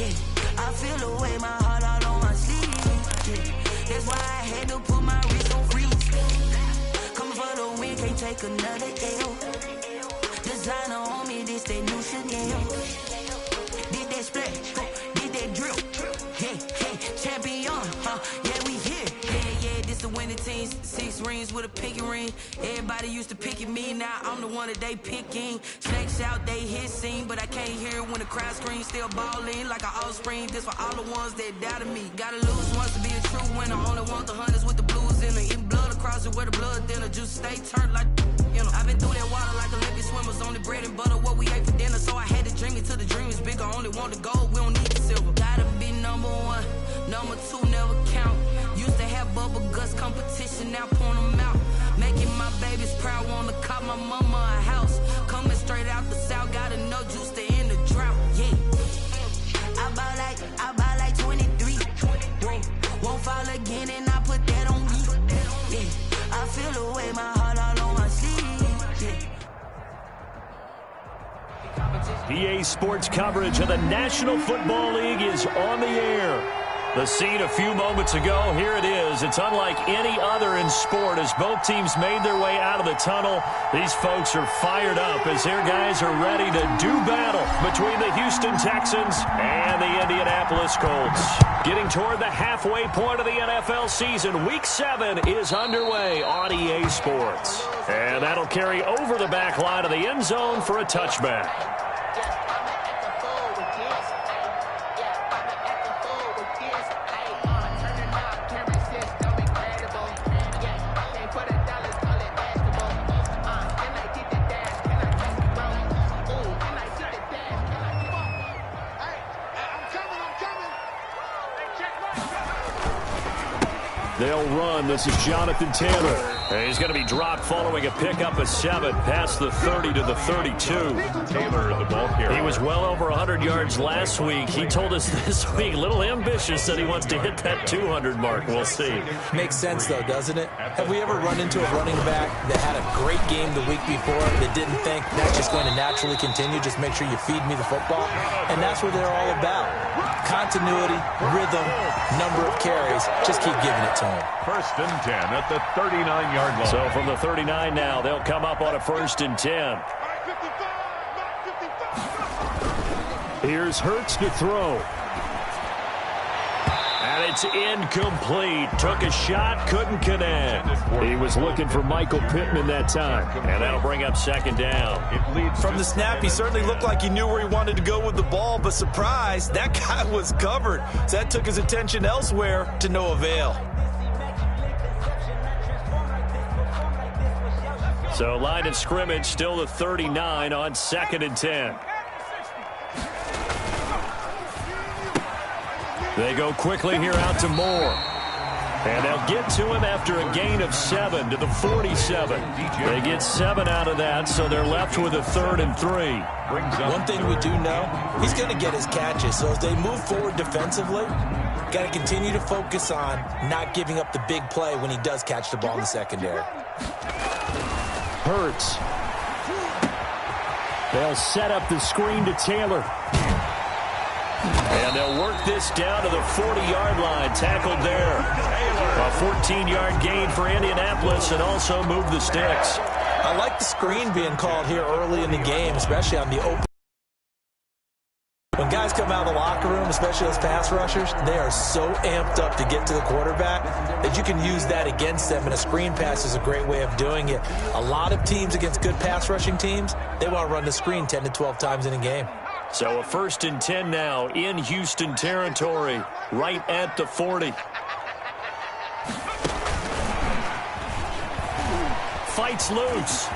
Yeah, I feel the way, my heart all on my sleeve. Yeah, that's why I had to put my wrist on freeze. Coming for the win, can't take another L. Designer on me, this they new Chanel. Did that splash, did that drill. Yeah, champion, yeah, we here. Yeah, this the winning team. 6 rings with a pinky ring. Everybody used to pick at me, now I'm the one that they picking. Snakes out, they hit scene, but I can't hear it when the crowd screams. Still balling like an offspring. This for all the ones that doubted me. Gotta lose once to be a true winner. Only want the hunters with the blues in it. Eating blood across it where the blood thinner. Juice stay turned like, you know. I've been through that water like Olympic swimmers. Only bread and butter, what we ate for dinner. So I had to dream it till the dream is bigger. Only want the gold, we don't need the silver. Gotta be number 1, number 2 never count. Used to have bubble guts competition, now point them out. Making my babies proud, wanna cop my mama a house. Coming straight out the south, gotta know juice to end the drought. Yeah, I buy like 23. Whoa, won't fall again, and I put that on me. Yeah, I feel the way, my heart all on my sleeve. Yeah. PA Sports coverage of the National Football League is on the air. The scene a few moments ago, here it is. It's unlike any other in sport as both teams made their way out of the tunnel. These folks are fired up as their guys are ready to do battle between the Houston Texans and the Indianapolis Colts. Getting toward the halfway point of the NFL season, Week 7 is underway on EA Sports. And that'll carry over the back line of the end zone for a touchback. They'll run. This is Jonathan Taylor. And he's going to be dropped following a pickup of 7 past the 30 to the 32. Taylor, the ball carrier. He was well over 100 yards last week. He told us this week, a little ambitious, that he wants to hit that 200 mark. We'll see. Makes sense, though, doesn't it? Have we ever run into a running back that had a great game the week before that didn't think that's just going to naturally continue? Just make sure you feed me the football. And that's what they're all about. Continuity, rhythm, number of carries. Just keep giving it to him. 1st and 10 at the 39-yard line. So from the 39 now, they'll come up on a 1st and 10. Here's Hurts to throw. And it's incomplete. Took a shot, couldn't connect. He was looking for Michael Pittman that time. And that'll bring up 2nd down. From the snap, he certainly looked like he knew where he wanted to go with the ball, but surprise, that guy was covered. So that took his attention elsewhere to no avail. So line of scrimmage still the 39 on 2nd and 10. They go quickly here out to Moore. And they'll get to him after a gain of 7 to the 47. They get 7 out of that, so they're left with a 3rd and 3. One thing we do know, he's going to get his catches. So as they move forward defensively, got to continue to focus on not giving up the big play when he does catch the ball in the secondary. Hurts. They'll set up the screen to Taylor. And they'll work this down to the 40-yard line. Tackled there. A 14-yard gain for Indianapolis and also move the sticks. I like the screen being called here early in the game, especially on the open. When guys come out of the locker room, especially those pass rushers, they are so amped up to get to the quarterback that you can use that against them, and a screen pass is a great way of doing it. A lot of teams against good pass rushing teams, they want to run the screen 10 to 12 times in a game. So a 1st and 10 now in Houston territory, right at the 40. Fights loose.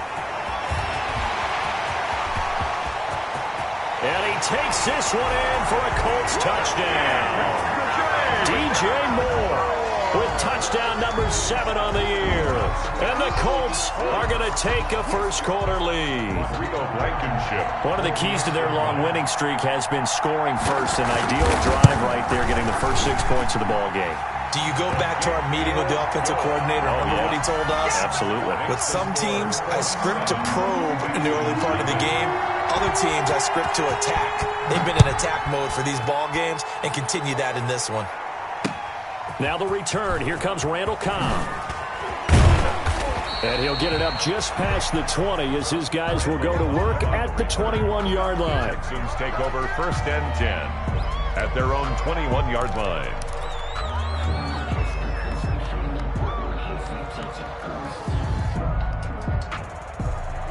And he takes this one in for a Colts touchdown. DJ Moore with touchdown number 7 on the year. And the Colts are going to take a first-quarter lead. One of the keys to their long winning streak has been scoring first. An ideal drive right there, getting the first 6 points of the ball game. Do you go back to our meeting with the offensive coordinator? Remember what he told us? Absolutely. With some teams, I script to probe in the early part of the game. Other teams, I script to attack. They've been in attack mode for these ball games and continue that in this one. Now the return. Here comes Randall Cobb. And he'll get it up just past the 20 as his guys will go to work at the 21-yard line. Texans take over 1st and 10 at their own 21-yard line.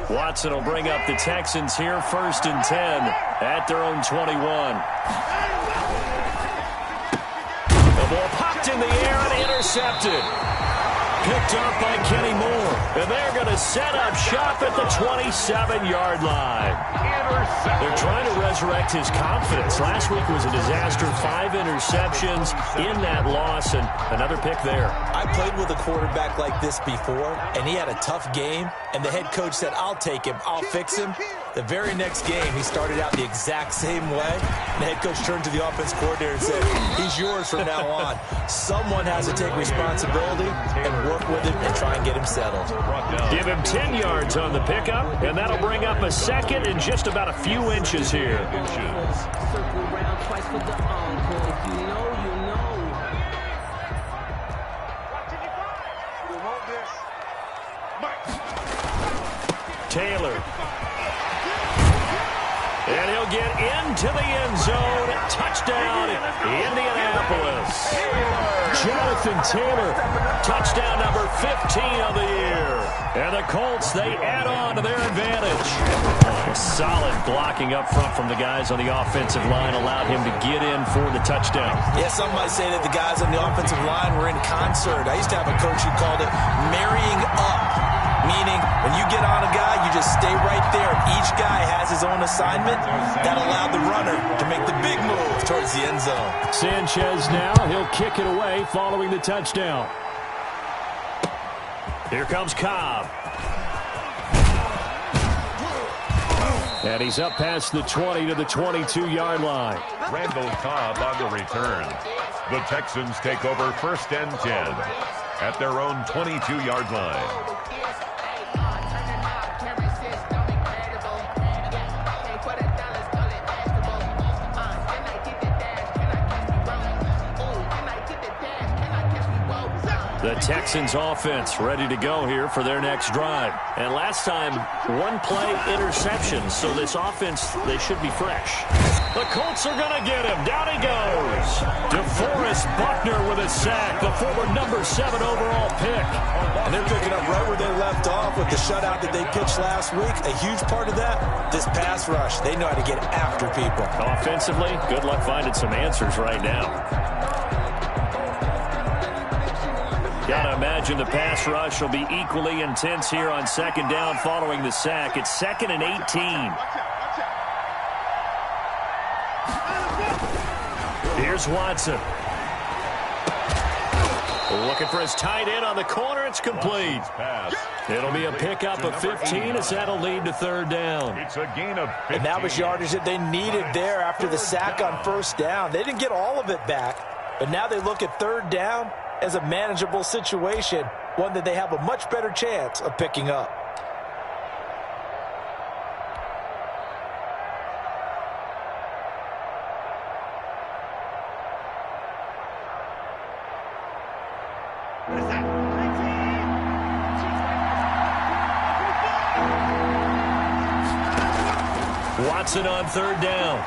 Watson will bring up the Texans here 1st and 10 at their own 21. The ball popped in the air and intercepted. Picked up by Kenny Moore. And they're going to set up shop at the 27-yard line. They're trying to resurrect his confidence. Last week was a disaster. 5 interceptions in that loss, and another pick there. I played with a quarterback like this before, and he had a tough game, and the head coach said, I'll take him, I'll fix him. The very next game, he started out the exact same way. The head coach turned to the offense coordinator and said, he's yours from now on. Someone has to take responsibility and work with him and try and get him settled. Give him 10 yards on the pickup, and that'll bring up a second and just about a few inches here. Circle around twice for the encore. You know. Taylor. And he'll get into the end zone. Touchdown, Indianapolis. Jonathan Taylor, touchdown number 15 of the year. And the Colts, they add on to their advantage. Solid blocking up front from the guys on the offensive line allowed him to get in for the touchdown. Yeah, some might say that the guys on the offensive line were in concert. I used to have a coach who called it marrying up. Meaning, when you get on a guy, you just stay right there. Each guy has his own assignment. That allowed the runner to make the big move towards the end zone. Sanchez now, he'll kick it away following the touchdown. Here comes Cobb. And he's up past the 20 to the 22-yard line. Randall Cobb on the return. The Texans take over 1st and 10 at their own 22-yard line. The Texans offense ready to go here for their next drive. And last time, one play interception. So this offense, they should be fresh. The Colts are going to get him. Down he goes. DeForest Buckner with a sack. The former number 7 overall pick. And they're picking up right where they left off with the shutout that they pitched last week. A huge part of that, this pass rush. They know how to get after people. Offensively, good luck finding some answers right now. Gotta imagine the pass rush will be equally intense here on 2nd down following the sack. It's 2nd and 18. Here's Watson. Looking for his tight end on the corner. It's complete. It'll be a pickup of 15 as that'll lead to 3rd down. It's a gain of 15. And that was yardage that they needed there after the sack on 1st down. They didn't get all of it back, but now they look at 3rd down as a manageable situation, one that they have a much better chance of picking up. Watson on 3rd down.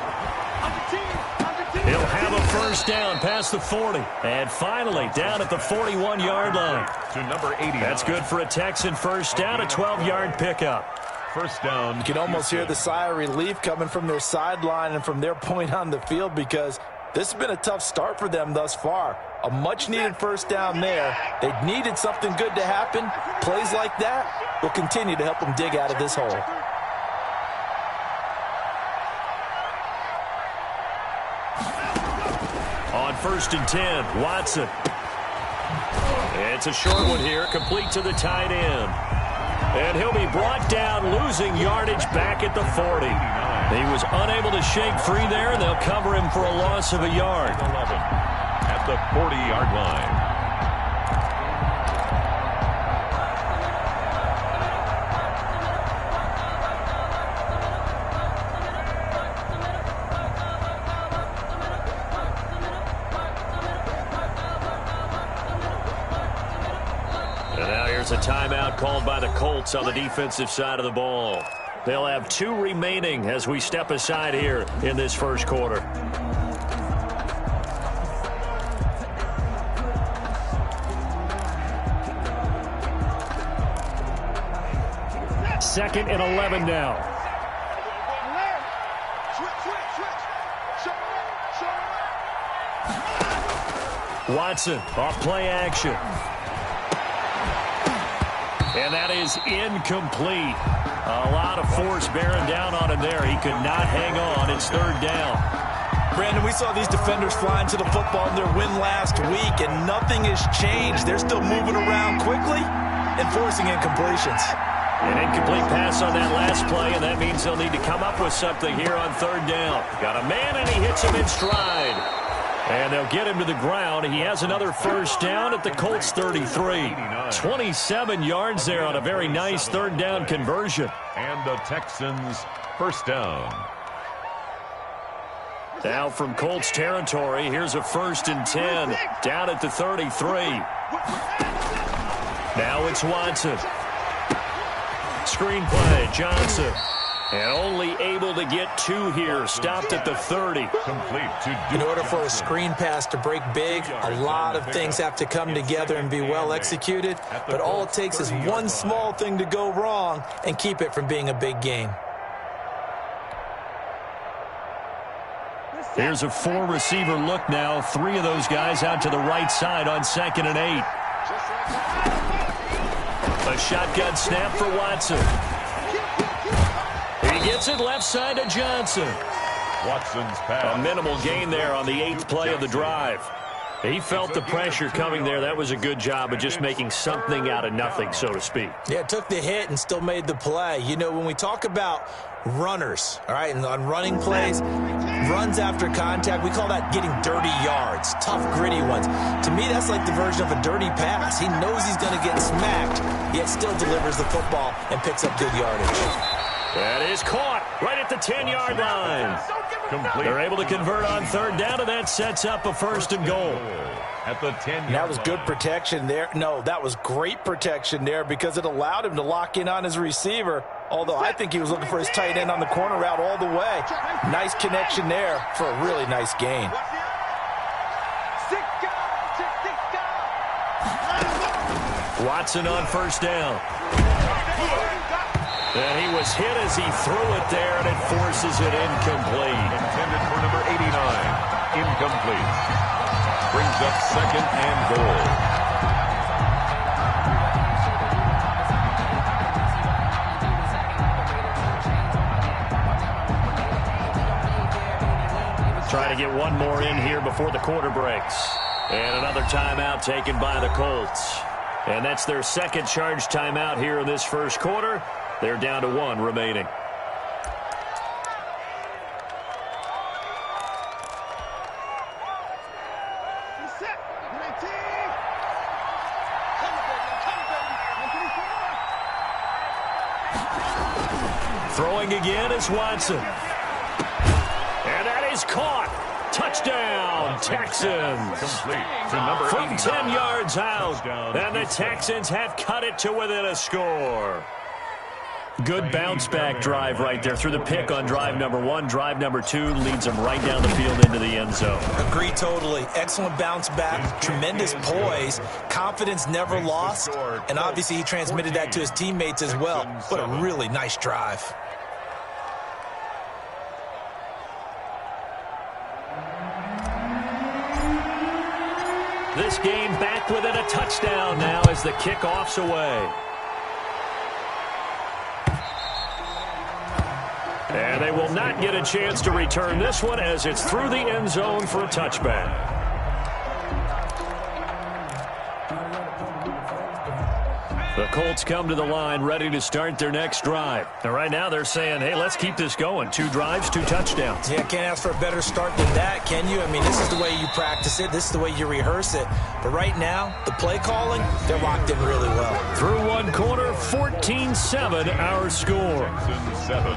He'll have a 1st down past the 40. And finally, down at the 41-yard line. To number 80. That's good for a Texan 1st down, a 12-yard pickup. 1st down. You can almost hear the sigh of relief coming from their sideline and from their point on the field because this has been a tough start for them thus far. A much-needed 1st down there. They needed something good to happen. Plays like that will continue to help them dig out of this hole. On 1st and 10, Watson. It's a short one here, complete to the tight end. And he'll be brought down, losing yardage back at the 40. He was unable to shake free there, and they'll cover him for a loss of a yard. 11 at the 40-yard line. There's a timeout called by the Colts on the defensive side of the ball. They'll have 2 remaining as we step aside here in this first quarter. Second and 11 now. Watson off play action. And that is incomplete. A lot of force bearing down on him there. He could not hang on. It's third down. Brandon, we saw these defenders flying to the football in their win last week, and nothing has changed. They're still moving around quickly and forcing incompletions. An incomplete pass on that last play, and that means they'll need to come up with something here on third down. Got a man, and he hits him in stride. And they'll get him to the ground. He has another first down at the Colts 33. 27 yards there on a very nice third down conversion. And the Texans first down. Now from Colts territory, here's a 1st and 10 down at the 33. Now it's Watson. Screen play, Johnson. And only able to get 2 here. Stopped at the 30. Complete to In order for a screen pass to break big, a lot of things have to come together and be well executed. But all it takes is one small thing to go wrong and keep it from being a big game. Here's a 4-receiver look now. 3 of those guys out to the right side on 2nd and 8. A shotgun snap for Watson. He gets it left side to Johnson. Watson's pass. A minimal gain there on the 8th play of the drive. He felt the pressure coming there. That was a good job of just making something out of nothing, so to speak. Yeah, took the hit and still made the play. You know, when we talk about runners, all right, and on running plays, runs after contact, we call that getting dirty yards, tough, gritty ones. To me, that's like the version of a dirty pass. He knows he's going to get smacked, yet still delivers the football and picks up good yardage. That is caught right at the 10-yard line. Complete. They're able to convert on third down, and that sets up a 1st and goal. At the 10-yard That was good protection there. No, that was great protection there because it allowed him to lock in on his receiver, although I think he was looking for his tight end on the corner route all the way. Nice connection there for a really nice gain. Watson on first down. And he was hit as he threw it there, and it forces it incomplete. intended for number 89. Incomplete. Brings up 2nd and goal. Trying to get one more in here before the quarter breaks. And another timeout taken by the Colts. And that's their 2nd charge timeout here in this first quarter. They're down to 1 remaining. Throwing again is Watson. And that is caught. Touchdown, Texans. Complete to number From 89. 10 yards out. And the Texans have cut it to within a score. Good bounce-back drive right there. Through the pick on drive number 1. Drive number 2 leads them right down the field into the end zone. Agree totally. Excellent bounce back, tremendous poise, confidence never lost, and obviously he transmitted that to his teammates as well. What a really nice drive. This game back within a touchdown now as the kickoff's away. And they will not get a chance to return this one as it's through the end zone for a touchback. The Colts come to the line ready to start their next drive. And right now they're saying, hey, let's keep this going. 2 drives, 2 touchdowns. Yeah, can't ask for a better start than that, can you? I mean, this is the way you practice it. This is the way you rehearse it. But right now, the play calling, they're locked in really well. Through one quarter, 14-7 our score. Texans 7.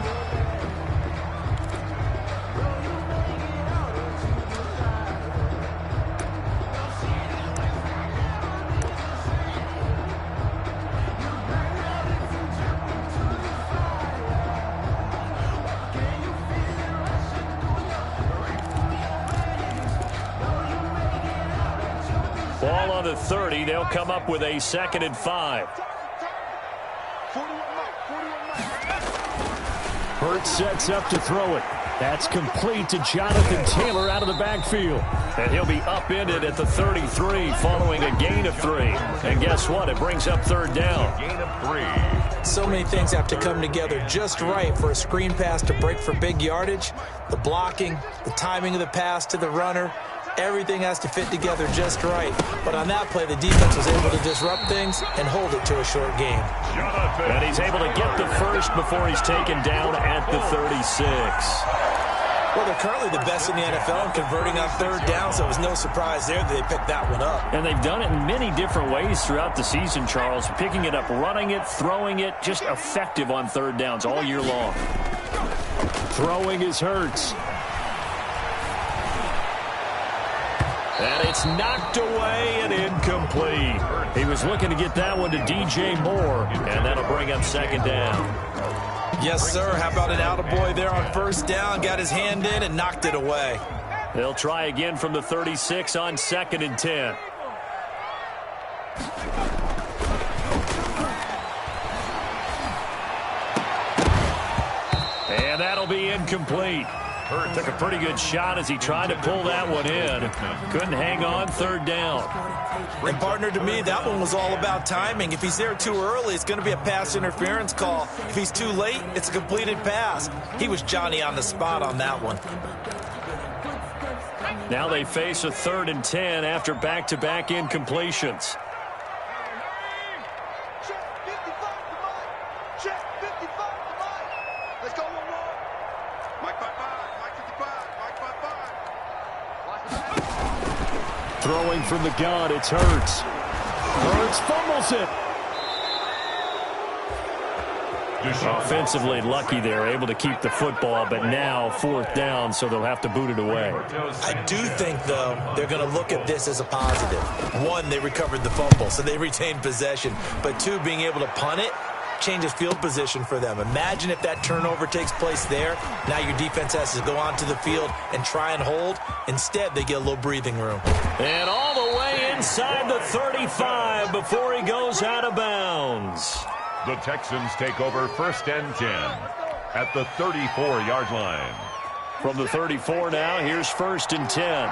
Ball on the 30. They'll come up with a 2nd and 5. Hurts sets up to throw it. That's complete to Jonathan Taylor out of the backfield. And he'll be upended at the 33 following a gain of 3. And guess what? It brings up 3rd down. Gain of 3. So many things have to come together just right for a screen pass to break for big yardage. The blocking, the timing of the pass to the runner, everything has to fit together just right. But on that play, the defense was able to disrupt things and hold it to a short game. And he's able to get the first before he's taken down at the 36. Well, they're currently the best in the NFL in converting on 3rd down, so it was no surprise there that they picked that one up. And they've done it in many different ways throughout the season, Charles. Picking it up, running it, throwing it, just effective on 3rd downs all year long. Throwing is Hurts. And it's knocked away and incomplete. He was looking to get that one to DJ Moore, and that'll bring up 2nd down. Yes, sir. How about an attaboy there on 1st down? Got his hand in and knocked it away. They'll try again from the 36 on 2nd and 10. And that'll be incomplete. Hurt took a pretty good shot as he tried to pull that one in. Couldn't hang on, 3rd down. And partner, to me, that one was all about timing. If he's there too early, it's going to be a pass interference call. If he's too late, it's a completed pass. He was Johnny on the spot on that one. Now they face a 3rd and 10 after back-to-back incompletions. Throwing from the gun, it's Hurts. Hurts fumbles it. Offensively lucky they're able to keep the football, but now 4th down, so they'll have to boot it away. I do think, though, they're going to look at this as a positive. 1, they recovered the fumble, so they retained possession. But 2, being able to punt it changes field position for them. Imagine if that turnover takes place there. Now your defense has to go onto the field and try and hold. Instead, they get a little breathing room. And all the way inside the 35 before he goes out of bounds. The Texans take over 1st and 10 at the 34-yard line. From the 34 now, here's 1st and 10.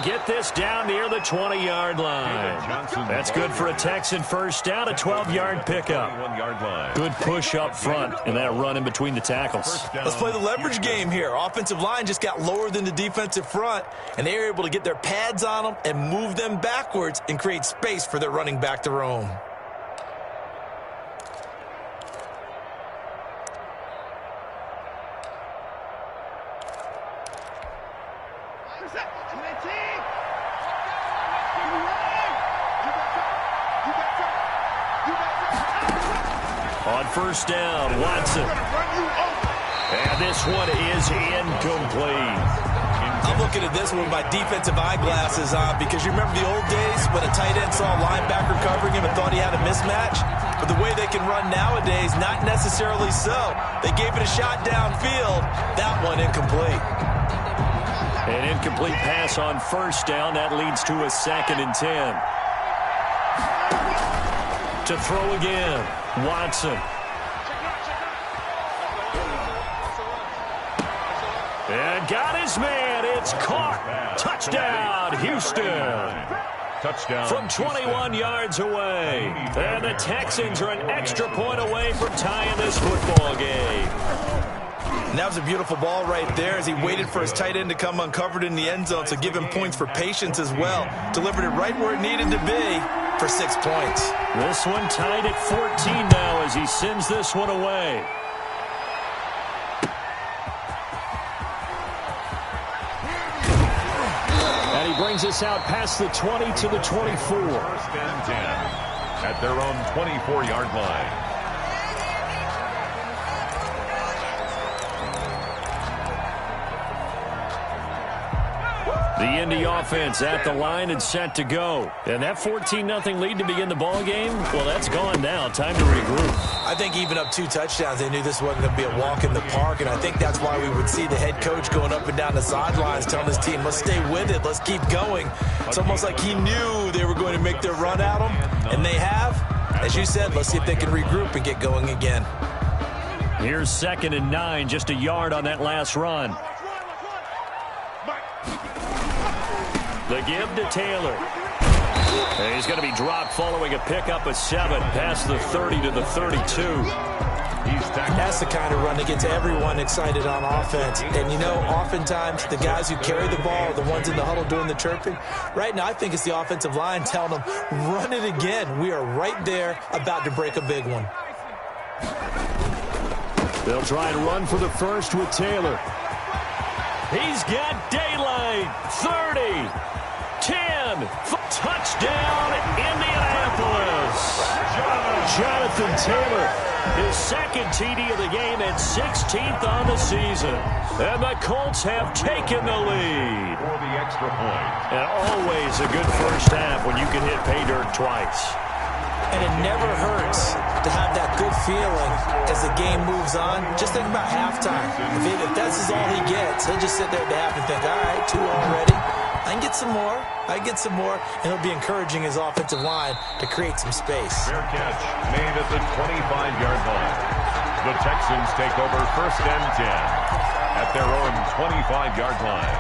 Get this down near the 20-yard line. That's good for a Texan 1st down, a 12-yard pickup. Good push up front and that run in between the tackles. Let's play the leverage game here. Offensive line just got lower than the defensive front, and they were able to get their pads on them and move them backwards and create space for their running back to roam. On 1st down, Watson. And this one is incomplete. I'm looking at this one with my defensive eyeglasses on because you remember the old days when a tight end saw a linebacker covering him and thought he had a mismatch? But the way they can run nowadays, not necessarily so. They gave it a shot downfield. That one incomplete. An incomplete pass on 1st down. That leads to a 2nd and 10. To throw again, Watson. And got his man. It's caught. Touchdown, Houston. Touchdown. From 21 yards away. And the Texans are an extra point away from tying this football game. And that was a beautiful ball right there as he waited for his tight end to come uncovered in the end zone, so give him points for patience as well. Delivered it right where it needed to be for 6 points. This one tied at 14 now as he sends this one away. And he brings us out past the 20 to the 24. 1st and 10 at their own 24-yard line. The Indy offense at the line and set to go. And that 14-0 lead to begin the ball game, well, that's gone now. Time to regroup. I think even up 2 touchdowns, they knew this wasn't going to be a walk in the park, and I think that's why we would see the head coach going up and down the sidelines telling his team, let's stay with it, let's keep going. It's almost like he knew they were going to make their run at him, and they have. As you said, let's see if they can regroup and get going again. Here's 2nd and 9, just a yard on that last run. The give to Taylor. And he's going to be dropped following a pickup of 7 past the 30 to the 32. That's the kind of run that gets everyone excited on offense. And, you know, oftentimes the guys who carry the ball are the ones in the huddle doing the chirping. Right now, I think it's the offensive line telling them, run it again. We are right there about to break a big one. They'll try and run for the first with Taylor. He's got daylight. 30. 10. Touchdown, Indianapolis. Jonathan Taylor, his 2nd TD of the game and 16th on the season. And the Colts have taken the lead. For the extra point. And always a good first half when you can hit pay dirt twice. And it never hurts to have that good feeling as the game moves on. Just think about halftime. If this is all he gets, he'll just sit there at the half and think, all right, 2 already. I can get some more. I can get some more. And he'll be encouraging his offensive line to create some space. Fair catch made at the 25-yard line. The Texans take over 1st and 10 at their own 25-yard line.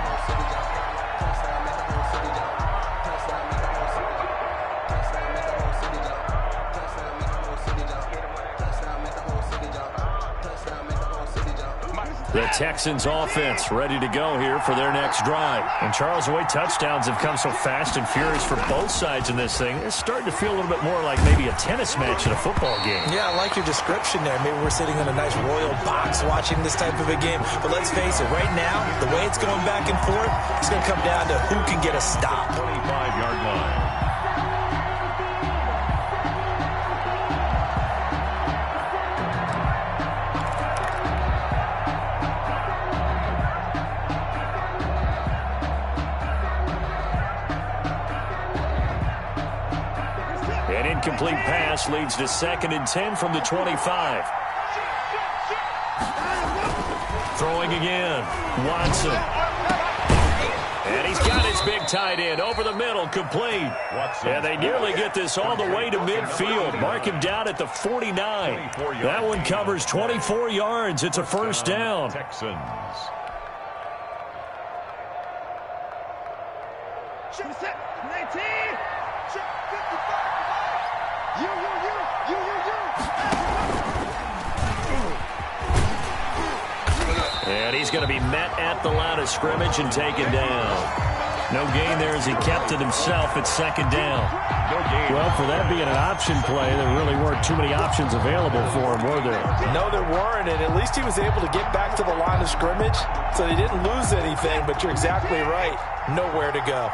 The Texans offense ready to go here for their next drive. And Charles, the way touchdowns have come so fast and furious for both sides in this thing, it's starting to feel a little bit more like maybe a tennis match in a football game. Yeah, I like your description there. Maybe we're sitting in a nice royal box watching this type of a game. But let's face it, right now, the way it's going back and forth, it's going to come down to who can get a stop. 25-yard line. Incomplete pass leads to 2nd and 10 from the 25. Throwing again. Watson. And he's got his big tight end over the middle, complete. And they nearly get this all the way to midfield. Mark him down at the 49. That one covers 24 yards. It's a first down. Texans. And he's going to be met at the line of scrimmage and taken down. No gain there as he kept it himself at 2nd down. No gain. Well, for that being an option play, there really weren't too many options available for him, were there? No, there weren't, and at least he was able to get back to the line of scrimmage, so he didn't lose anything, but you're exactly right. Nowhere to go.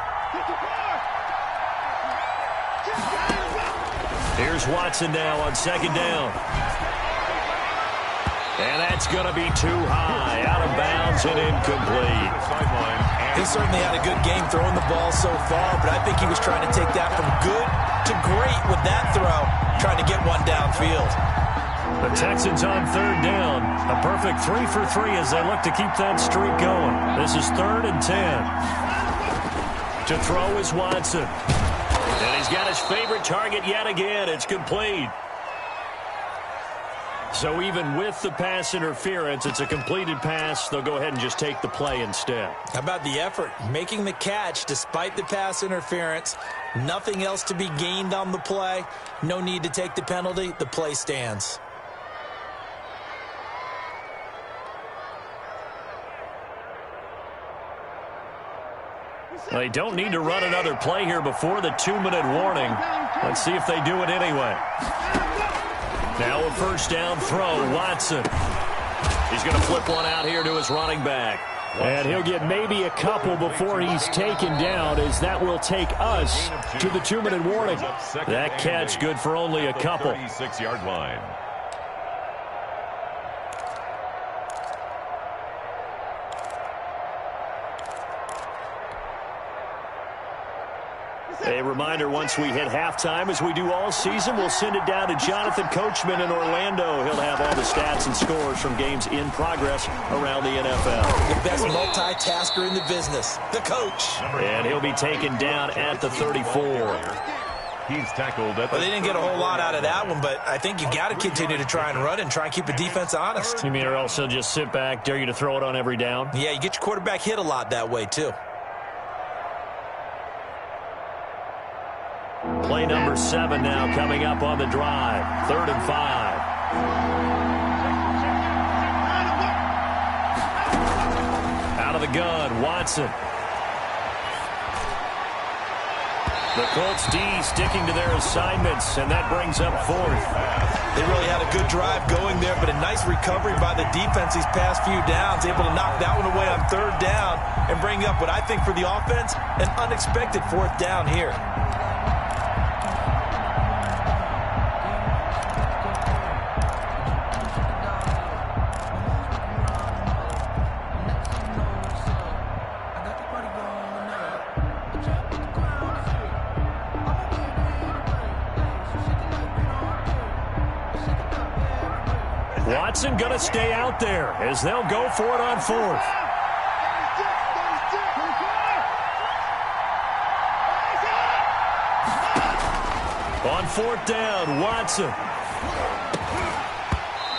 Here's Watson now on 2nd down. And that's going to be too high, out of bounds and incomplete. He certainly had a good game throwing the ball so far, but I think he was trying to take that from good to great with that throw, trying to get one downfield. The Texans on 3rd down. A perfect 3 for 3 as they look to keep that streak going. This is 3rd and 10. To throw is Watson. And he's got his favorite target yet again. It's complete. So even with the pass interference, it's a completed pass. They'll go ahead and just take the play instead. How about the effort? Making the catch despite the pass interference. Nothing else to be gained on the play. No need to take the penalty. The play stands. They don't need to run another play here before the 2-minute warning. Let's see if they do it anyway. Now a first down throw, Watson. He's going to flip one out here to his running back. And he'll get maybe a couple before he's taken down, as that will take us to the 2-minute warning. That catch good for only a couple. 36-yard line. A reminder, once we hit halftime, as we do all season, we'll send it down to Jonathan Coachman in Orlando. He'll have all the stats and scores from games in progress around the NFL. The best multitasker in the business, the coach. And he'll be taken down at the 34. He's tackled at the... Well, they didn't get a whole lot out of that one, but I think you got to continue to try and run and try and keep the defense honest. You mean, or else he'll just sit back, dare you to throw it on every down? Yeah, you get your quarterback hit a lot that way, too. Play number 7 now coming up on the drive. 3rd and 5. Out of the gun, Watson. The Colts D sticking to their assignments, and that brings up 4th. They really had a good drive going there, but a nice recovery by the defense these past few downs, able to knock that one away on 3rd down and bring up what I think for the offense, an unexpected 4th down here. Watson going to stay out there as they'll go for it on 4th. On 4th down, Watson.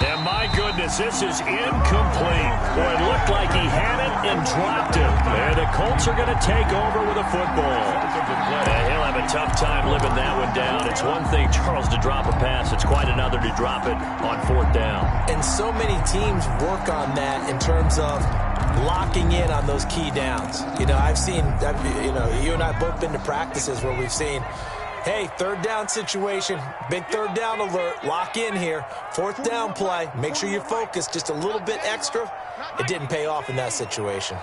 And my goodness, this is incomplete. Boy, it looked like he had it and dropped it. And the Colts are going to take over with a football. And he'll have a tough time living that one down. It's one thing, Charles, to drop a pass. It's quite another to drop it on 4th down. And so many teams work on that in terms of locking in on those key downs. You know, I've seen, you and I both been to practices where we've seen, hey, 3rd down situation, big 3rd down alert, lock in here, 4th down play, make sure you focus just a little bit extra. It didn't pay off in that situation.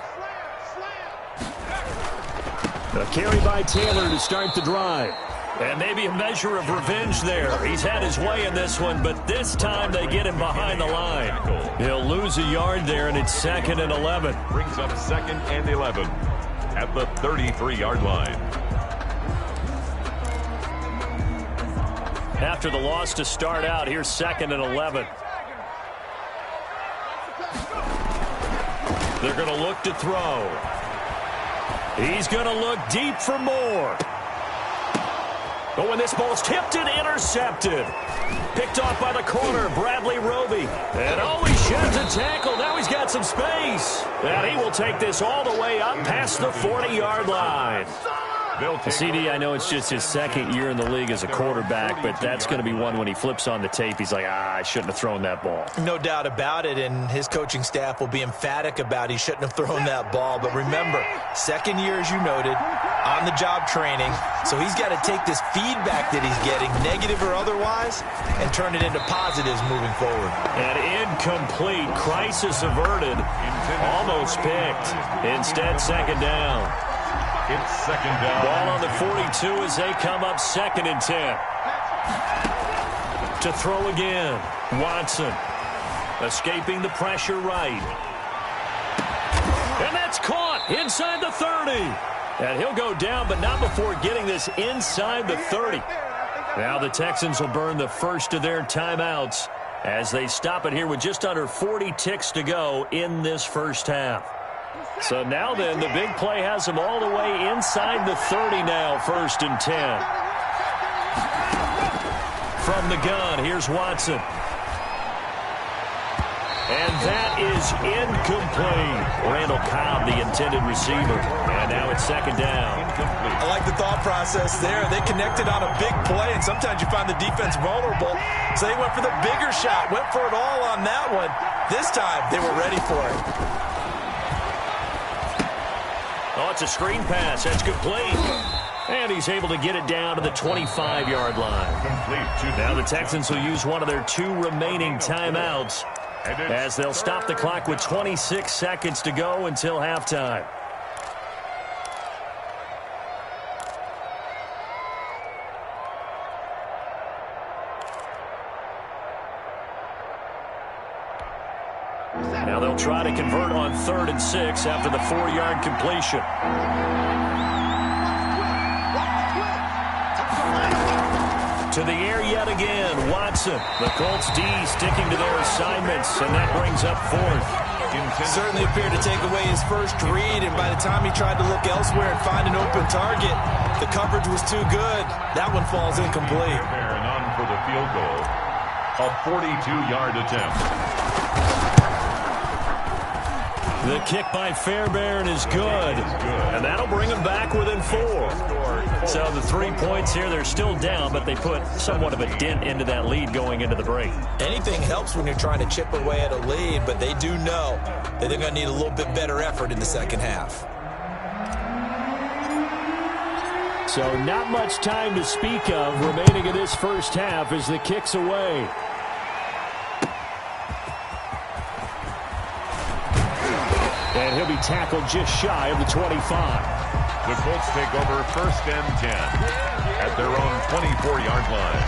A carry by Taylor to start the drive. And maybe a measure of revenge there. He's had his way in this one, but this time they get him behind the line. He'll lose a yard there, and it's 2nd and 11. Brings up 2nd and 11 at the 33-yard line. After the loss to start out, here's 2nd and 11. They're going to look to throw. He's going to look deep for more. But when this ball's tipped and intercepted. Picked off by the corner, Bradley Roby. And he sheds a tackle. Now he's got some space. And he will take this all the way up past the 40-yard line. CD, I know it's just his 2nd year in the league as a quarterback, but that's going to be one when he flips on the tape. He's like, I shouldn't have thrown that ball. No doubt about it, and his coaching staff will be emphatic about he shouldn't have thrown that ball. But remember, 2nd year, as you noted, on-the-job training, so he's got to take this feedback that he's getting, negative or otherwise, and turn it into positives moving forward. And incomplete. Crisis averted. Almost picked. Instead, 2nd down. It's 2nd down. Ball on the 42 as they come up 2nd and 10. To throw again. Watson. Escaping the pressure right. And that's caught inside the 30. And he'll go down, but not before getting this inside the 30. Now the Texans will burn the first of their timeouts as they stop it here with just under 40 ticks to go in this first half. So now then, the big play has them all the way inside the 30 now, 1st and 10. From the gun, here's Watson. And that is incomplete. Randall Cobb, the intended receiver. And now it's 2nd down. I like the thought process there. They connected on a big play, and sometimes you find the defense vulnerable. So they went for the bigger shot, went for it all on that one. This time, they were ready for it. Oh, it's a screen pass. That's complete. And he's able to get it down to the 25-yard line. Now the Texans will use one of their 2 remaining timeouts as they'll stop the clock with 26 seconds to go until halftime. Now they'll try to convert on 3rd and 6 after the 4-yard completion. To the air yet again, Watson. The Colts D sticking to their assignments, and that brings up fourth. Certainly appeared to take away his first read, and by the time he tried to look elsewhere and find an open target, the coverage was too good. That one falls incomplete. And on for the field goal. A 42-yard attempt. The kick by Fairbairn is good, and that'll bring them back within 4. So the 3 points here, they're still down, but they put somewhat of a dent into that lead going into the break. Anything helps when you're trying to chip away at a lead, but they do know that they're going to need a little bit better effort in the second half. So not much time to speak of remaining in this first half as the kick's away. And he'll be tackled just shy of the 25. The Colts take over first and 10 at their own 24-yard line.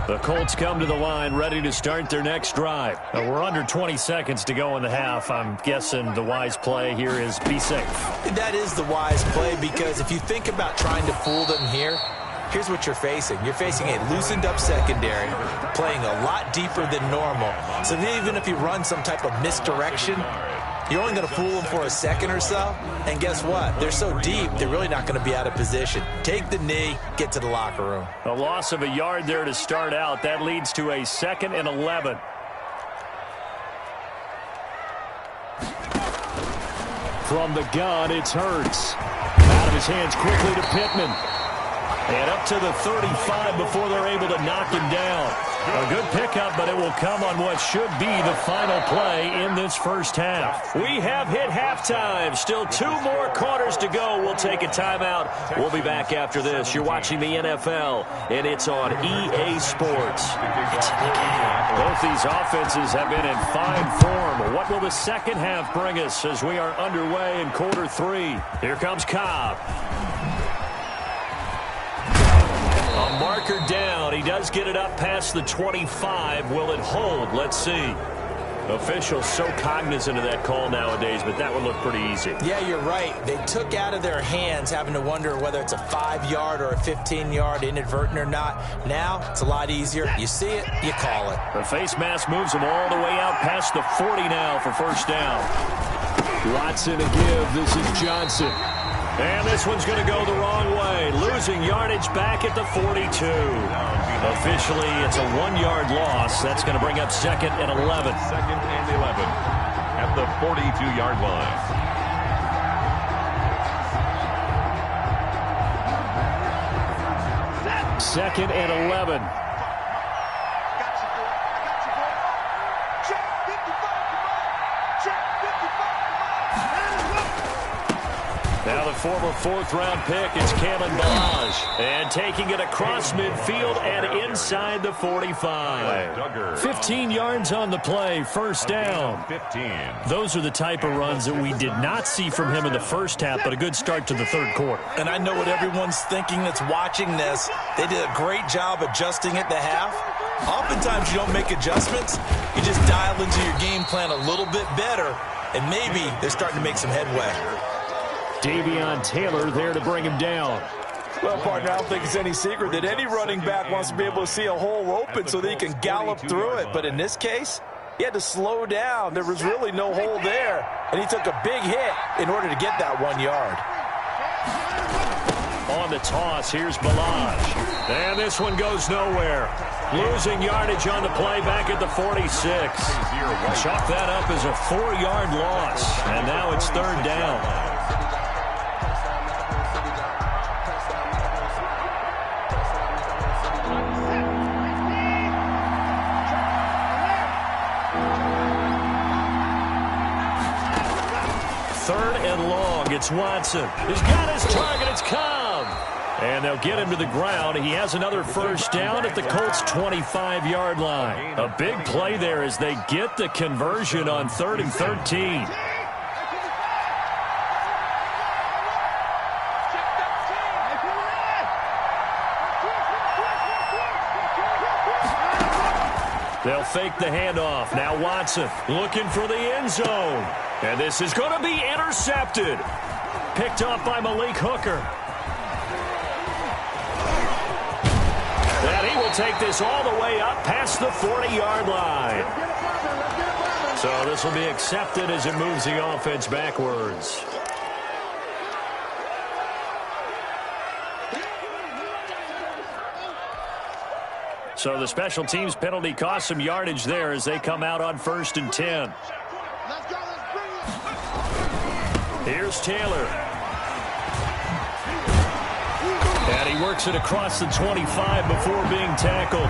The Colts come to the line ready to start their next drive. We're under 20 seconds to go in the half. I'm guessing the wise play here is be safe. That is the wise play, because if you think about trying to fool them here, here's what you're facing. You're facing a loosened up secondary, playing a lot deeper than normal. So even if you run some type of misdirection, you're only going to fool them for a second or so. And guess what? They're so deep, they're really not going to be out of position. Take the knee, get to the locker room. A loss of a yard there to start out. That leads to a 2nd and 11. From the gun, it's Hurts. Out of his hands quickly to Pittman. And up to the 35 before they're able to knock him down. A good pickup, but it will come on what should be the final play in this first half. We have hit halftime. Still 2 more quarters to go. We'll take a timeout. We'll be back after this. You're watching the NFL, and it's on EA Sports. It's in the game. Both these offenses have been in fine form. What will the second half bring us as we are underway in quarter 3? Here comes Cobb. A marker down. He does get it up past the 25. Will it hold? Let's see. Officials so cognizant of that call nowadays, but that would look pretty easy. Yeah, you're right. They took out of their hands having to wonder whether it's a 5-yard or a 15-yard, inadvertent or not. Now, it's a lot easier. You see it, you call it. The face mask moves him all the way out past the 40 now for first down. Watson to give. This is Johnson. And this one's going to go the wrong way. Losing yardage back at the 42. Officially, it's a 1-yard loss. That's going to bring up 2nd and 11. 2nd and 11 at the 42-yard line. Second and 11. Now the former 4th-round pick is Kalen Ballage. And taking it across midfield and inside the 45. 15 yards on the play, first down. 15. Those are the type of runs that we did not see from him in the first half, but a good start to the third quarter. And I know what everyone's thinking that's watching this. They did a great job adjusting at the half. Oftentimes you don't make adjustments. You just dial into your game plan a little bit better, and maybe they're starting to make some headway. Davion Taylor there to bring him down. Well, partner, I don't think it's any secret that any running back wants to be able to see a hole open so that he can gallop through it. But in this case, he had to slow down. There was really no hole there, and he took a big hit in order to get that 1 yard. On the toss, here's Ballage. And this one goes nowhere. Losing yardage on the play back at the 46. Chalk that up as a 4-yard loss, and now it's 3rd down. Third and long. It's Watson. He's got his target. It's Cobb. And they'll get him to the ground. He has another first down at the Colts' 25-yard line. A big play there as they get the conversion on 3rd and 13. They'll fake the handoff. Now Watson looking for the end zone. And this is going to be intercepted. Picked up by Malik Hooker. And he will take this all the way up past the 40-yard line. So this will be accepted as it moves the offense backwards. So the special teams penalty cost some yardage there as they come out on 1st and 10. Here's Taylor. And he works it across the 25 before being tackled.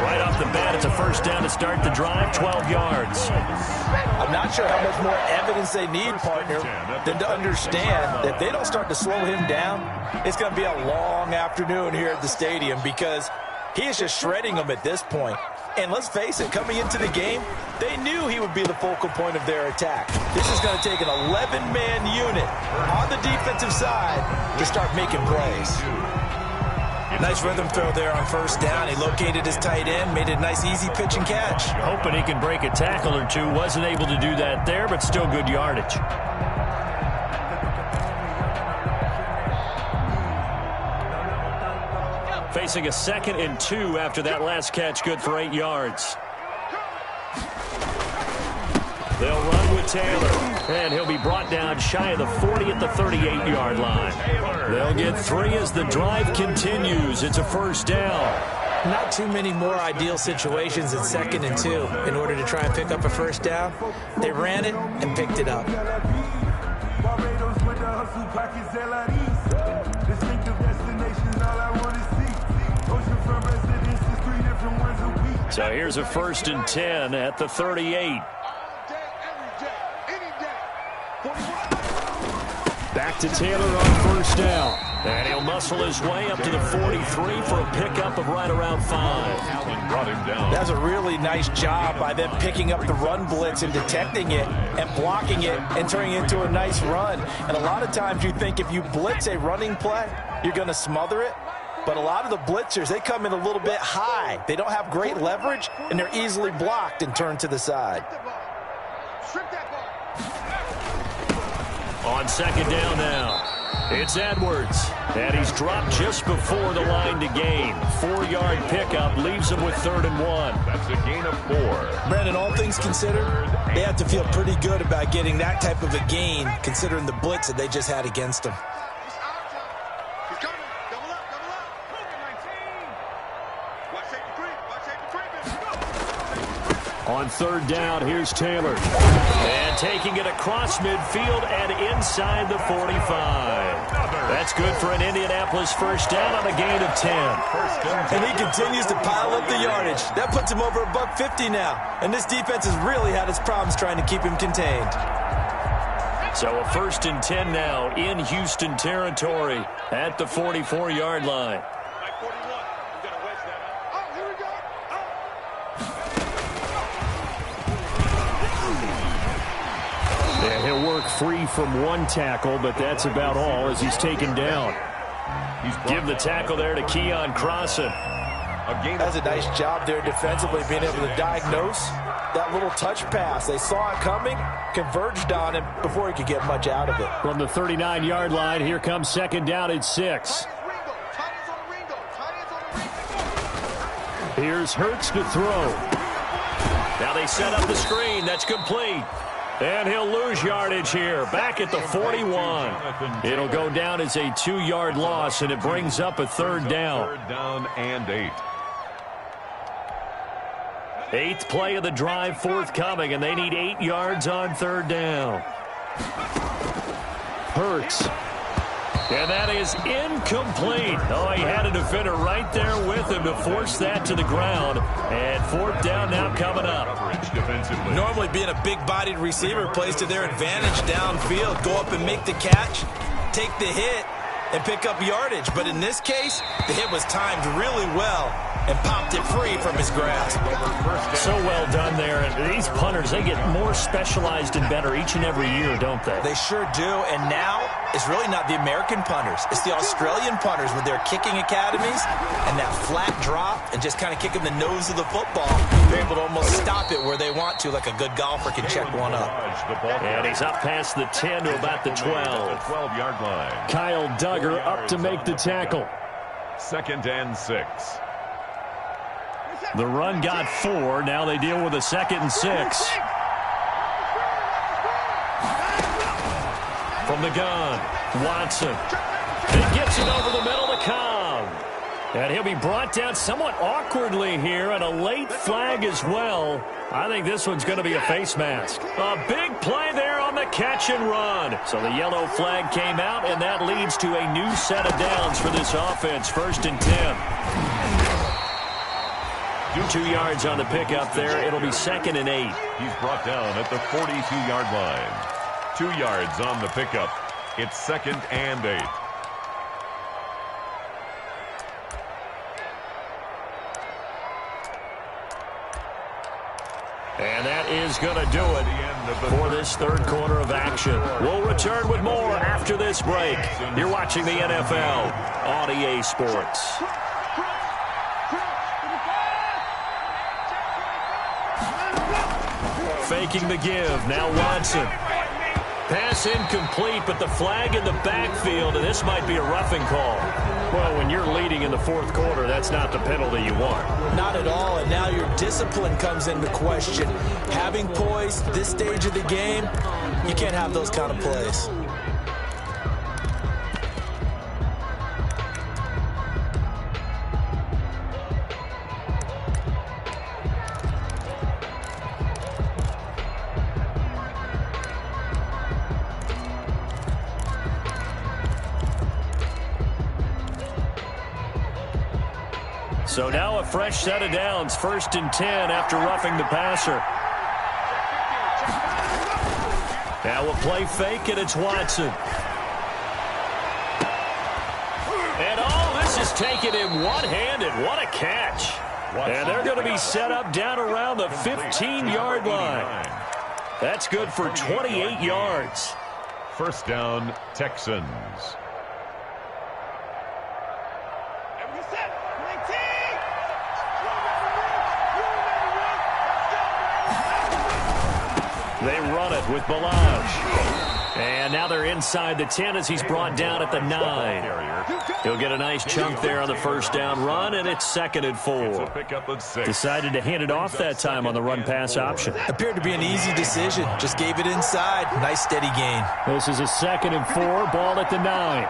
Right off the bat, it's a first down to start the drive, 12 yards. I'm not sure how much more evidence they need, partner, than to understand that they don't start to slow him down. It's going to be a long afternoon here at the stadium because he is just shredding them at this point. And let's face it, coming into the game, they knew he would be the focal point of their attack. This is going to take an 11-man unit on the defensive side to start making plays. Nice rhythm throw there on first down. He located his tight end, made a nice easy pitch and catch. Hoping he can break a tackle or two. Wasn't able to do that there, but still good yardage. Facing a 2nd and 2 after that last catch, good for 8 yards. They'll run with Taylor, and he'll be brought down shy of the 40 at the 38-yard line. They'll get 3 as the drive continues. It's a first down. Not too many more ideal situations in 2nd and 2 in order to try and pick up a first down. They ran it and picked it up. So here's a 1st and 10 at the 38. Back to Taylor on first down. And he'll muscle his way up to the 43 for a pickup of right around 5. That's a really nice job by them picking up the run blitz and detecting it and blocking it and turning it into a nice run. And a lot of times you think if you blitz a running play, you're going to smother it. But a lot of the blitzers, they come in a little bit high. They don't have great leverage, and they're easily blocked and turned to the side. On 2nd down now, it's Edwards. And he's dropped just before the line to gain. 4-yard pickup leaves him with 3rd and 1. That's a gain of 4. Brandon, all things considered, they have to feel pretty good about getting that type of a gain, considering the blitz that they just had against them. On 3rd down, here's Taylor. And taking it across midfield and inside the 45. That's good for an Indianapolis first down on a gain of 10. And he continues to pile up the yardage. That puts him over $150 now. And this defense has really had its problems trying to keep him contained. So a 1st and 10 now in Houston territory at the 44-yard line. And he'll work free from 1 tackle, but that's about all as he's taken down. Give the tackle there to Keon Crossan. That's a nice job there defensively, being able to diagnose that little touch pass. They saw it coming, converged on him before he could get much out of it. From the 39-yard line, here comes 2nd down at 6. Here's Hurts to throw. Now they set up the screen. That's complete. And he'll lose yardage here, back at the 41. It'll go down as a 2-yard loss, and it brings up a 3rd down. 3rd down and 8. 8th play of the drive forthcoming, and they need 8 yards on 3rd down. Hurts. And that is incomplete. Oh, he had a defender right there with him to force that to the ground. And 4th down now coming up. Normally being a big-bodied receiver plays to their advantage downfield. Go up and make the catch, take the hit, and pick up yardage. But in this case, the hit was timed really well and popped it free from his grasp. So well done there. And these punters, they get more specialized and better each and every year, don't they? They sure do. And now it's really not the American punters. It's the Australian punters with their kicking academies and that flat drop and just kind of kicking the nose of the football. They're able to almost stop it where they want to, like a good golfer can check one up. And he's up past the 10 to about the 12. 12-yard line. Kyle Duggar up to make the tackle. 2nd and 6. The run got 4. Now they deal with a 2nd and 6. From the gun, Watson. It gets it over the middle to Cobb. And he'll be brought down somewhat awkwardly here, and a late flag as well. I think this one's going to be a face mask. A big play there on the catch and run. So the yellow flag came out, and that leads to a new set of downs for this offense. 1st and 10. 2 yards on the pickup there. It'll be 2nd and 8. He's brought down at the 42-yard line. 2 yards on the pickup. It's 2nd and 8. And that is going to do it for this 3rd quarter of action. We'll return with more after this break. You're watching the NFL on EA Sports. Faking the give. Now Watson. Pass incomplete, but the flag in the backfield, and this might be a roughing call. Well, when you're leading in the 4th quarter, that's not the penalty you want. Not at all, and now your discipline comes into question. Having poise this stage of the game, you can't have those kind of plays. So now a fresh set of downs, 1st and 10 after roughing the passer. Now a play fake, and it's Watson. And this is taken in one-handed. What a catch. And they're going to be set up down around the 15-yard line. That's good for 28 yards. 1st down, Texans. They run it with Balaj. And now they're inside the 10 as he's brought down at the 9. He'll get a nice chunk there on the 1st down run, and it's 2nd and 4. Decided to hand it off that time on the run-pass option. Appeared to be an easy decision. Just gave it inside. Nice steady gain. This is a 2nd and 4. Ball at the 9.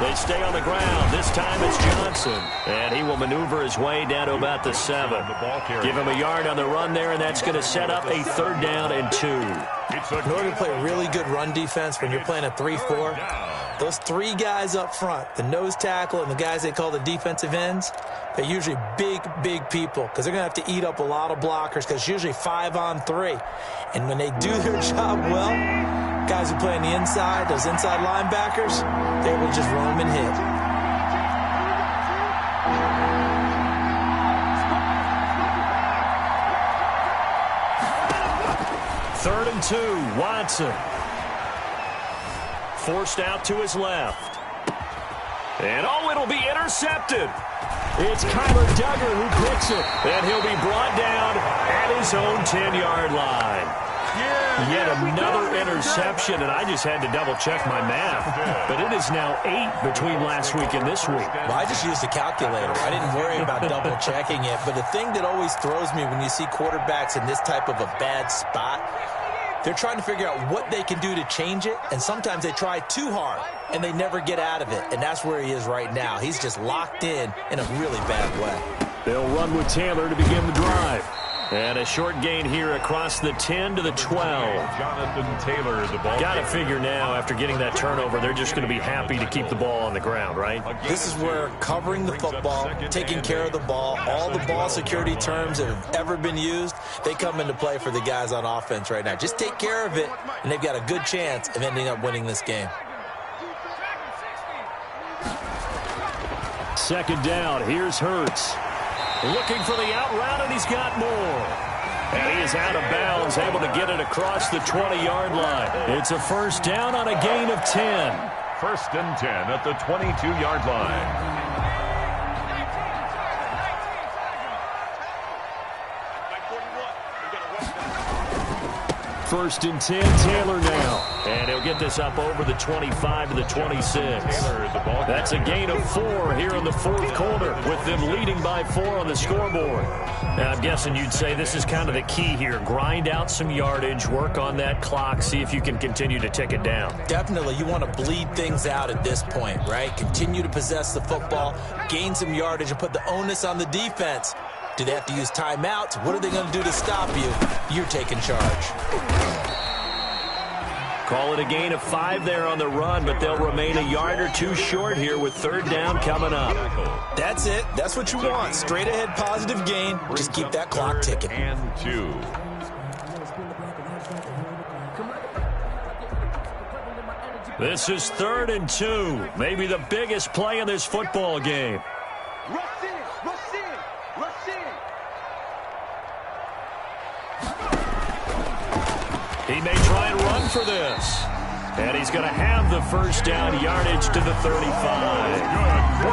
They stay on the ground. This time it's Johnson. And he will maneuver his way down to about the 7. Give him a yard on the run there, and that's going to set up a 3rd down and 2. In order to play really good run defense when you're playing a 3-4, those 3 guys up front, the nose tackle and the guys they call the defensive ends, they're usually big, big people because they're going to have to eat up a lot of blockers because it's usually 5-on-3. And when they do their job well, guys who play on the inside, those inside linebackers, they're able to just roam and hit. Third and 2, Watson. Forced out to his left. And it'll be intercepted. It's Kyler Duggar who picks it. And he'll be brought down at his own 10-yard line. Yet another interception, and I just had to double-check my math. But it is now 8 between last week and this week. Well, I just used a calculator. I didn't worry about double-checking it. But the thing that always throws me when you see quarterbacks in this type of a bad spot, they're trying to figure out what they can do to change it, and sometimes they try too hard, and they never get out of it. And that's where he is right now. He's just locked in a really bad way. They'll run with Taylor to begin the drive. And a short gain here across the 10 to the 12. Jonathan Taylor, the ball. Got to figure now, after getting that turnover, they're just going to be happy to keep the ball on the ground, right? This is where covering the football, taking care of the ball, all the ball security terms that have ever been used, they come into play for the guys on offense right now. Just take care of it, and they've got a good chance of ending up winning this game. Second down, here's Hurts. Looking for the out route, and he's got more. And he is out of bounds, able to get it across the 20-yard line. It's a first down on a gain of 10. First and 10 at the 22-yard line. First and 10, Taylor now. And he'll get this up over the 25 to the 26. That's a gain of 4 here in the fourth quarter, with them leading by 4 on the scoreboard. Now, I'm guessing you'd say this is kind of the key here. Grind out some yardage, work on that clock, see if you can continue to tick it down. Definitely, you want to bleed things out at this point, right? Continue to possess the football, gain some yardage, and put the onus on the defense. Do they have to use timeouts? What are they going to do to stop you? You're taking charge. Call it a gain of 5 there on the run, but they'll remain a yard or 2 short here with third down coming up. That's it. That's what you want. Straight ahead positive gain. Just keep that clock ticking. And 2. This is 3rd and 2. Maybe the biggest play in this football game. He may try and run for this. And he's going to have the first down yardage to the 35.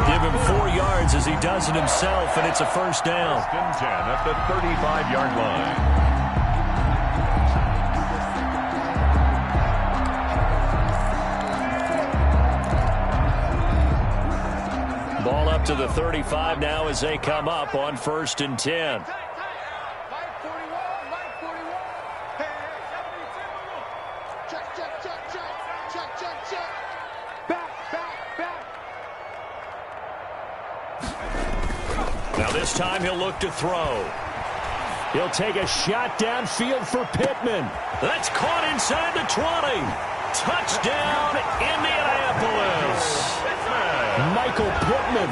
Give him 4 yards as he does it himself, and it's a first down. First and 10 at the 35-yard line. Ball up to the 35 now as they come up on 1st and 10. Now this time he'll look to throw. He'll take a shot downfield for Pittman. That's caught inside the 20. Touchdown, Indianapolis. Michael Pittman,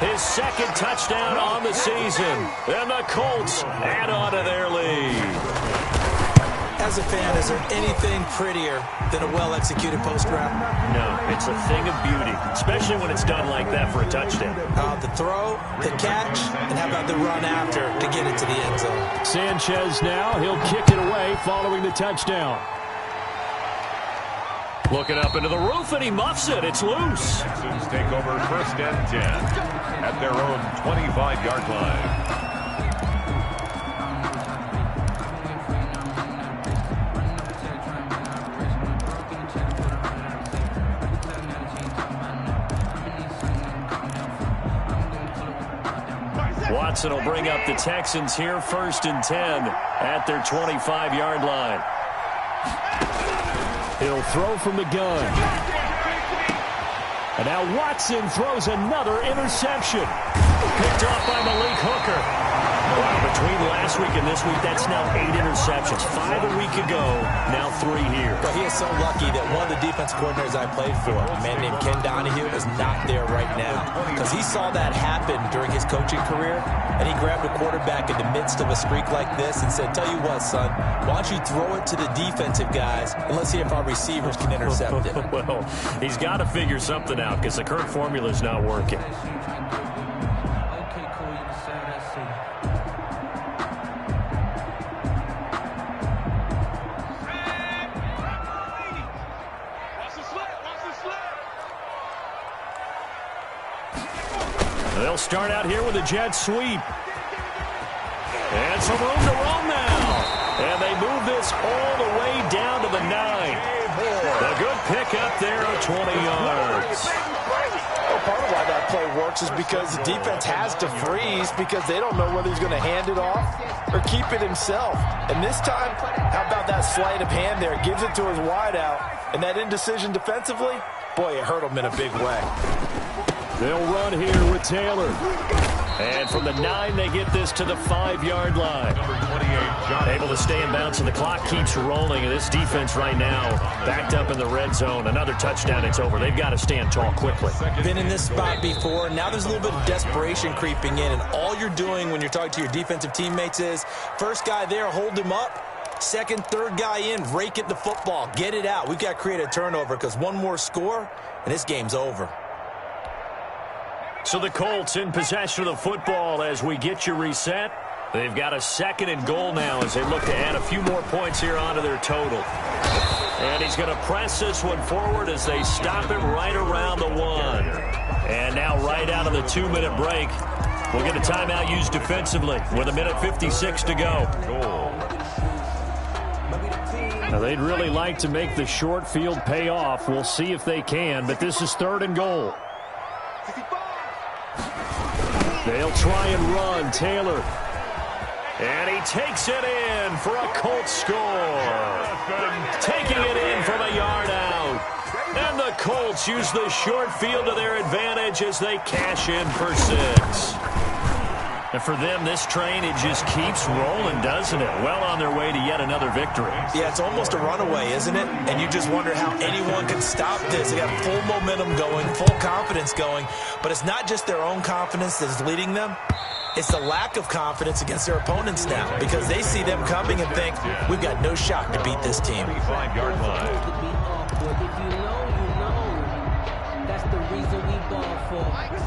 his second touchdown on the season. And the Colts add on to their lead. As a fan, is there anything prettier than a well-executed post route? No, it's a thing of beauty, especially when it's done like that for a touchdown. The throw, the catch, and how about the run after to get it to the end zone? Sanchez now, he'll kick it away following the touchdown. Looking up into the roof, and he muffs it. It's loose. Texans take over 1st and 10 at their own 25-yard line. Watson will bring up the Texans here, 1st and 10 at their 25-yard line. He'll throw from the gun. And now Watson throws another interception. Picked off by Malik Hooker. Wow, between last week and this week, that's now 8 interceptions. 5 a week ago, now 3 here. But he is so lucky that one of the defense coordinators I played for, a man named Ken Donahue, is not there right now. Because he saw that happen during his coaching career, and he grabbed a quarterback in the midst of a streak like this and said, tell you what, son, why don't you throw it to the defensive guys, and let's see if our receivers can intercept it. Well, he's got to figure something out because the current formula is not working. They'll start out here with a jet sweep. And some room to roam now. And they move this all the way down to the 9. A good pickup there of 20 yards. Well, part of why that play works is because the defense has to freeze because they don't know whether he's going to hand it off or keep it himself. And this time, how about that sleight of hand there? Gives it to his wideout. And that indecision defensively, boy, it hurt him in a big way. They'll run here with Taylor. And from the 9, they get this to the 5-yard line. Able to stay in bounds, and the clock keeps rolling. And this defense right now backed up in the red zone. Another touchdown, it's over. They've got to stand tall quickly. Been in this spot before. Now there's a little bit of desperation creeping in. And all you're doing when you're talking to your defensive teammates is, first guy there, hold him up. Second, third guy in, rake at the football. Get it out. We've got to create a turnover because one more score, and this game's over. So the Colts in possession of the football as we get you reset. They've got a 2nd and goal now as they look to add a few more points here onto their total. And he's going to press this one forward as they stop him right around the 1. And now right out of the 2-minute break, we'll get a timeout used defensively with 1:56 to go. Now they'd really like to make the short field pay off. We'll see if they can, but this is 3rd and goal. They'll try and run. Taylor. And he takes it in for a Colts score. Taking it in from a yard out. And the Colts use the short field to their advantage as they cash in for 6. And for them, this train, it just keeps rolling, doesn't it? Well on their way to yet another victory. Yeah, it's almost a runaway, isn't it? And you just wonder how anyone can stop this. They got full momentum going, full confidence going. But it's not just their own confidence that's leading them. It's the lack of confidence against their opponents now because they see them coming and think, we've got no shot to beat this team. 5-yard line.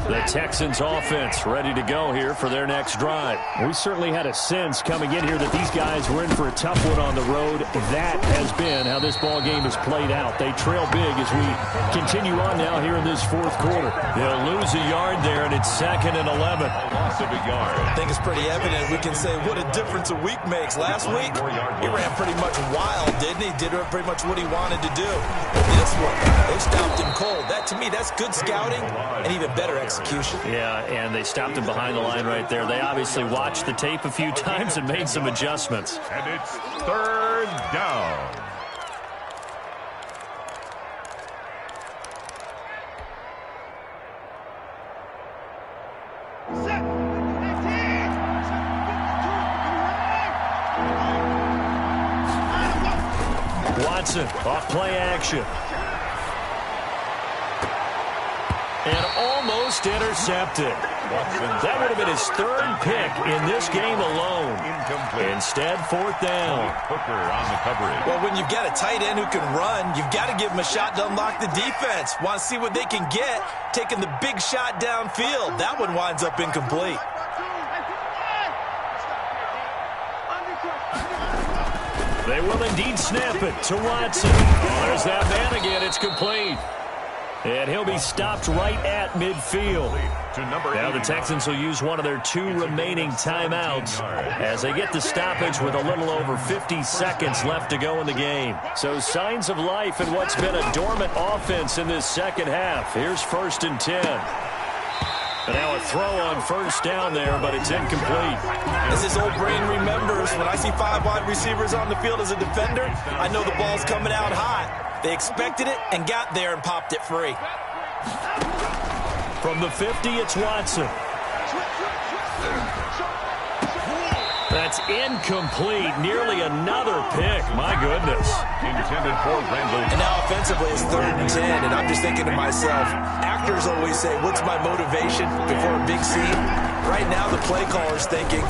The Texans offense ready to go here for their next drive. We certainly had a sense coming in here that these guys were in for a tough one on the road. That has been how this ball game has played out. They trail big as we continue on now here in this 4th quarter. They'll lose a yard there, and it's 2nd and 11. Loss of a yard. I think it's pretty evident. We can say what a difference a week makes. Last week, he ran pretty much wild, didn't he? Did pretty much what he wanted to do. This one, they stopped him cold. That, to me, that's good scouting and even better execution. Yeah, and they stopped him behind the line right there. They obviously watched the tape a few times and made some adjustments. And it's 3rd down. Watson off play action. And almost intercepted. That would have been his 3rd pick in this game alone. Instead, 4th down. Hooker on the coverage. Well, when you've got a tight end who can run, you've got to give him a shot to unlock the defense. Want to see what they can get, taking the big shot downfield. That one winds up incomplete. They will indeed snap it to Watson. There's that man again. It's complete. And he'll be stopped right at midfield. Now the Texans will use one of their 2 remaining timeouts as they get the stoppage with a little over 50 seconds left to go in the game. So signs of life in what's been a dormant offense in this 2nd half. Here's 1st and 10. And now a throw on 1st down there, but it's incomplete. As his old brain remembers, when I see 5 wide receivers on the field as a defender, I know the ball's coming out hot. They expected it and got there and popped it free. From the 50, it's Watson. That's incomplete. Nearly another pick. My goodness. Intended for Randall. And now offensively, it's 3rd and 10, and I'm just thinking to myself, actors always say, what's my motivation before a big scene? Right now, the play caller's thinking,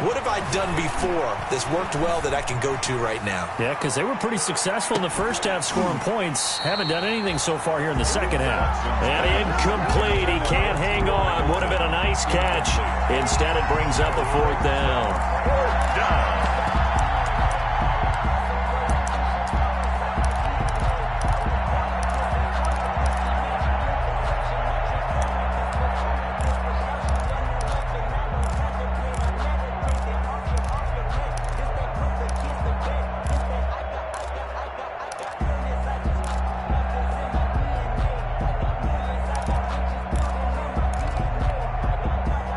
what have I done before that's worked well that I can go to right now? Yeah, because they were pretty successful in the 1st half scoring points. Haven't done anything so far here in the 2nd half. And incomplete. He can't hang on. Would have been a nice catch. Instead, it brings up a 4th down. 4th down.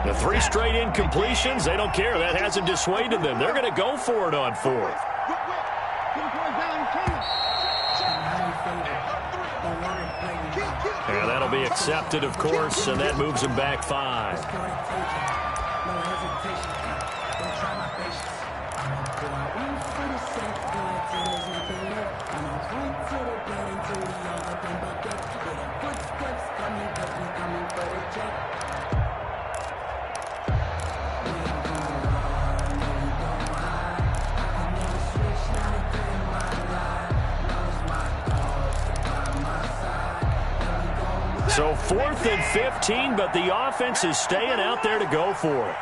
The 3 straight incompletions, they don't care. That hasn't dissuaded them. They're going to go for it on 4th. And that'll be accepted, of course, and that moves them back 5. no hesitation. Don't try my patience. I'ma put out one for the set, go until there's nothing left. I'ma point to the bed until we all up in bucket. With the footsteps coming, cause we coming for the check. We ain't gon' run, no we gon' hide. I can never switch, not a day in my life. Knows my cause, so by my side. And we gon' run. So 4th and 15, but the offense is staying out there to go for it.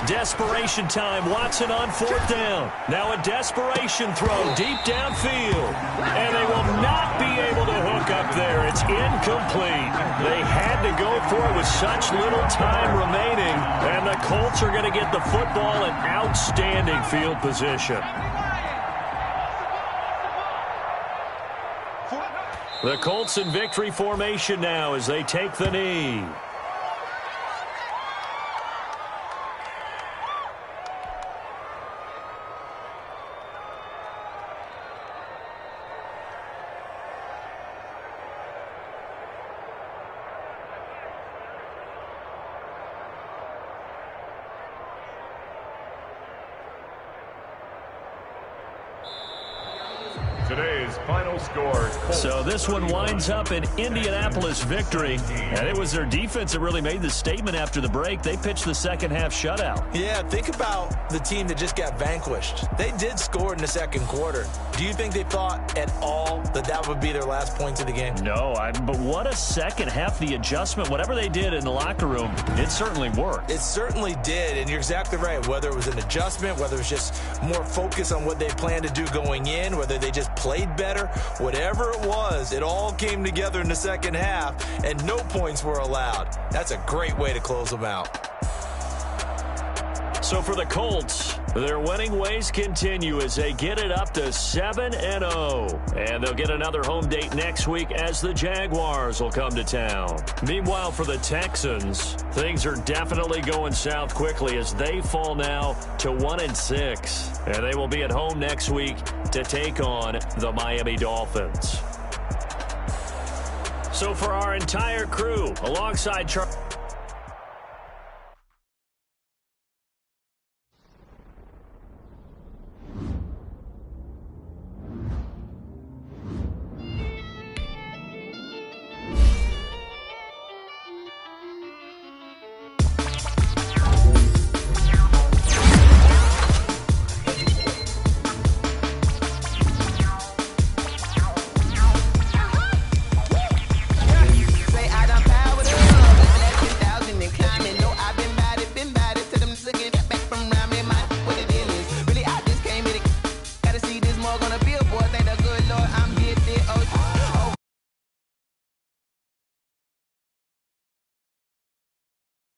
Desperation time. Watson on 4th down. Now a desperation throw deep downfield. And they will not be able to hook up there. It's incomplete. They had to go for it with such little time remaining. And the Colts are going to get the football in outstanding field position. The Colts in victory formation now as they take the knee. Today's final score. So this one winds up an Indianapolis victory, and it was their defense that really made the statement after the break. They pitched the second half shutout. Yeah, think about the team that just got vanquished. They did score in the second quarter. Do you think they thought at all that that would be their last points of the game? No, but what a second half. The adjustment, whatever they did in the locker room, it certainly worked. It certainly did, and you're exactly right. Whether it was an adjustment, whether it was just more focus on what they planned to do going in, whether they just played better, whatever it was, it all came together in the second half, and no points were allowed. That's a great way to close them out. So for the Colts, their winning ways continue as they get it up to 7-0. And they'll get another home date next week as the Jaguars will come to town. Meanwhile, for the Texans, things are definitely going south quickly as they fall now to 1-6. And they will be at home next week to take on the Miami Dolphins. So for our entire crew, alongside Charlie